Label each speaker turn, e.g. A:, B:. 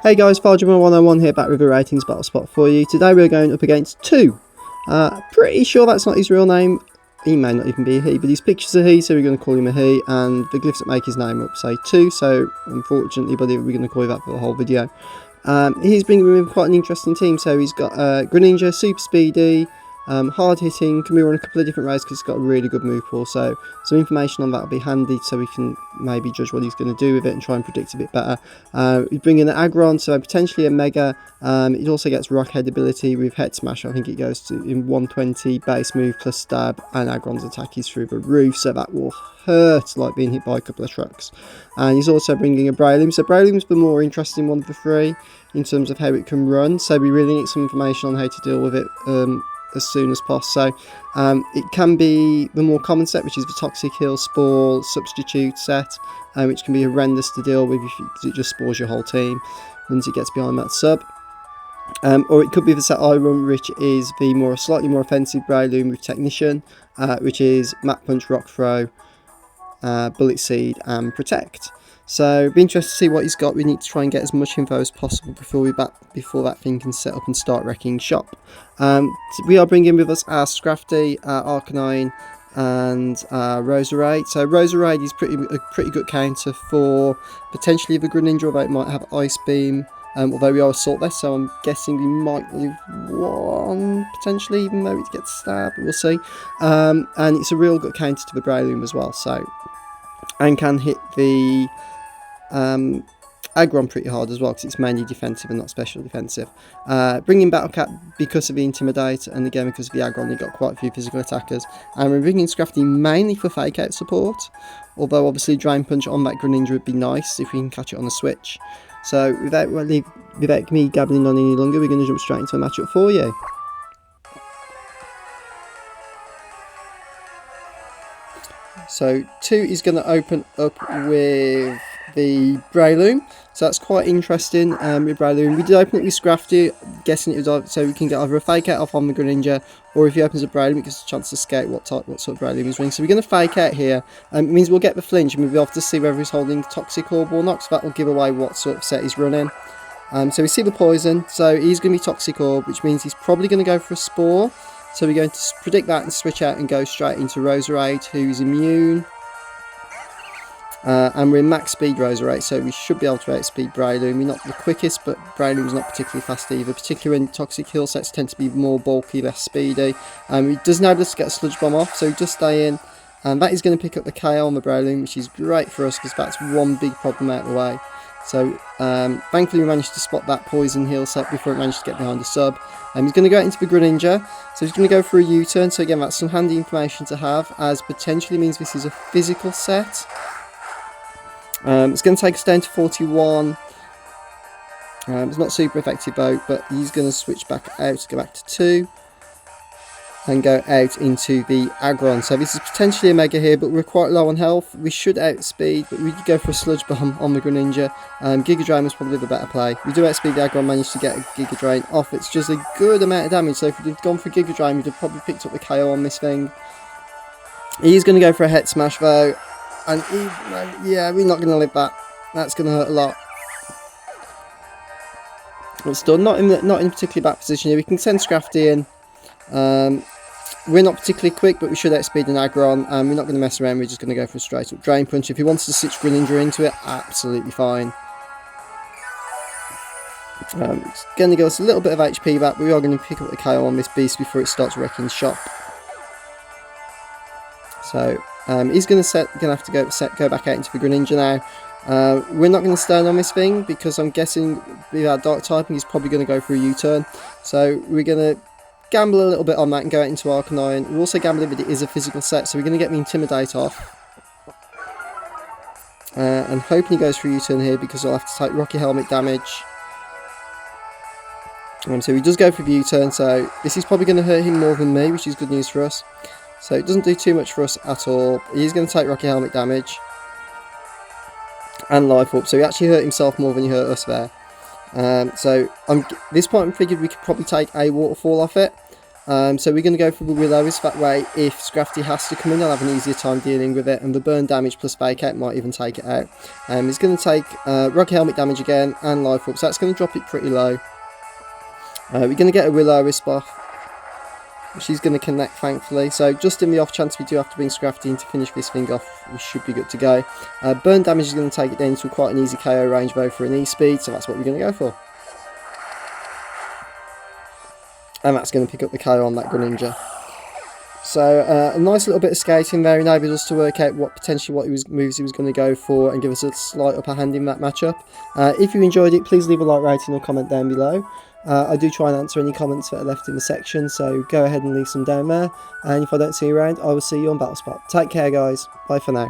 A: Hey guys, Fargema101 here, back with a ratings battle spot for you. Today we're going up against Two. Pretty sure that's not his real name. He may not even be a he, but his picture's a he, so we're going to call him a he. And the glyphs that make his name up say Two, so unfortunately, buddy, we're going to call you that for the whole video. He's bringing with quite an interesting team, so he's got Greninja, super speedy, hard hitting, can be run a couple of different ways because he's got a really good move pool, so some information on that will be handy so we can maybe judge what he's going to do with it and try and predict a bit better. We bring in the Aggron, so potentially a Mega. It also gets Rock Head ability with Head Smash. I think it goes to in 120 base move plus stab, and Aggron's attack is through the roof, so that will hurt like being hit by a couple of trucks. And he's also bringing a Breloom, so Breloom's the more interesting one of the three in terms of how it can run, so we really need some information on how to deal with it as soon as possible. So it can be the more common set, which is the Toxic Heal Spore Substitute set, which can be horrendous to deal with because it just spores your whole team once it gets behind that sub. Or it could be the set I run, which is the slightly more offensive Breloom with Technician, which is Mach Punch, Rock Throw, Bullet Seed and Protect. So it'd be interesting to see what he's got. We need to try and get as much info as possible before that thing can set up and start wrecking shop. So we are bringing with us our Scrafty, Arcanine and Rosearde. So Rosearde is a pretty good counter for potentially the Greninja, although it might have Ice Beam. Although we are Assault Vest, so I'm guessing we might live one potentially, even though it gets stabbed. We'll see. And it's a real good counter to the Breloom as well. So, and can hit the Aggron pretty hard as well because it's mainly defensive and not special defensive. Bringing BattleCat because of the Intimidate, and again because of the Aggron, you've got quite a few physical attackers. And we're bringing Scrafty mainly for fake out support, although obviously Drain Punch on that Greninja would be nice if we can catch it on the switch. So without me gabbling on any longer, we're going to jump straight into a matchup for you. So Two is going to open up with the Breloom, so that's quite interesting with Breloom. We did open it with Scrafty, guessing it was so we can get either a fake out off on the Greninja, or if he opens a Breloom, it gives us a chance to scout what sort of Breloom he's running. So we're going to fake out here, it means we'll get the flinch and we'll be able to see whether he's holding Toxic Orb or not, so that will give away what sort of set he's running. So we see the Poison, so he's going to be Toxic Orb, which means he's probably going to go for a Spore. So we're going to predict that and switch out and go straight into Rosearde, who's immune. And we're max speed Rosearde, so we should be able to outspeed Breloom. We're not the quickest, but Breloom's not particularly fast either, particularly when Toxic Heal sets tend to be more bulky, less speedy. He does enable us to get a Sludge Bomb off, so just stay in. And that is going to pick up the KO on the Breloom, which is great for us because that's one big problem out of the way. So thankfully we managed to spot that Poison Heal set before it managed to get behind the sub. He's going to go into the Greninja, so he's going to go for a U-turn. So again, that's some handy information to have, as potentially means this is a physical set. It's going to take us down to 41. It's not super effective though, but he's going to switch back out to go back to 2 and go out into the Aggron. So this is potentially a Mega here, but we're quite low on health. We should outspeed, but we could go for a Sludge Bomb on the Greninja. Giga Drain was probably the better play. We do outspeed the Aggron, managed to get a Giga Drain off. It's just a good amount of damage, so if we'd gone for Giga Drain, we'd have probably picked up the KO on this thing. He's going to go for a Head Smash though, and yeah, we're not going to live that. That's going to hurt a lot. But still, not in a particularly bad position here. We can send Scrafty in. We're not particularly quick, but we should outspeed an Aggron, and we're not going to mess around. We're just going to go for a straight up Drain Punch. If he wants to switch Greninja into it, absolutely fine. It's going to give us a little bit of HP back, but we are going to pick up the KO on this beast before it starts wrecking shop. So he's going to have to go back out into the Greninja now. We're not going to stand on this thing because I'm guessing with our Dark typing, he's probably going to go for a U-turn. So we're going to gamble a little bit on that and go out into Arcanine. We're also gambling that it is a physical set, so we're going to get the Intimidate off. And hoping he goes for a U-turn here because I'll have to take Rocky Helmet damage. So he does go for the U-turn, so this is probably going to hurt him more than me, which is good news for us. So it doesn't do too much for us at all. He's going to take Rocky Helmet damage and Life Up, so he actually hurt himself more than he hurt us there. So at this point I figured we could probably take a Waterfall off it. So we're going to go for the Will-O-Wisp. That way, if Scrafty has to come in, I'll have an easier time dealing with it, and the burn damage plus vacate might even take it out. He's going to take Rocky Helmet damage again and Life Up, so that's going to drop it pretty low. We're going to get a Will-O-Wisp off. She's going to connect, thankfully. So just in the off chance we do have to bring Scrafty in to finish this thing off, we should be good to go. Burn damage is going to take it down to quite an easy KO range though for an E-speed, so that's what we're going to go for. And that's going to pick up the KO on that Greninja. So a nice little bit of skating there enabled us to work out what moves he was going to go for and give us a slight upper hand in that matchup. If you enjoyed it, please leave a like, rating or comment down below. I do try and answer any comments that are left in the section, so go ahead and leave some down there. And if I don't see you around, I will see you on BattleSpot. Take care guys, bye for now.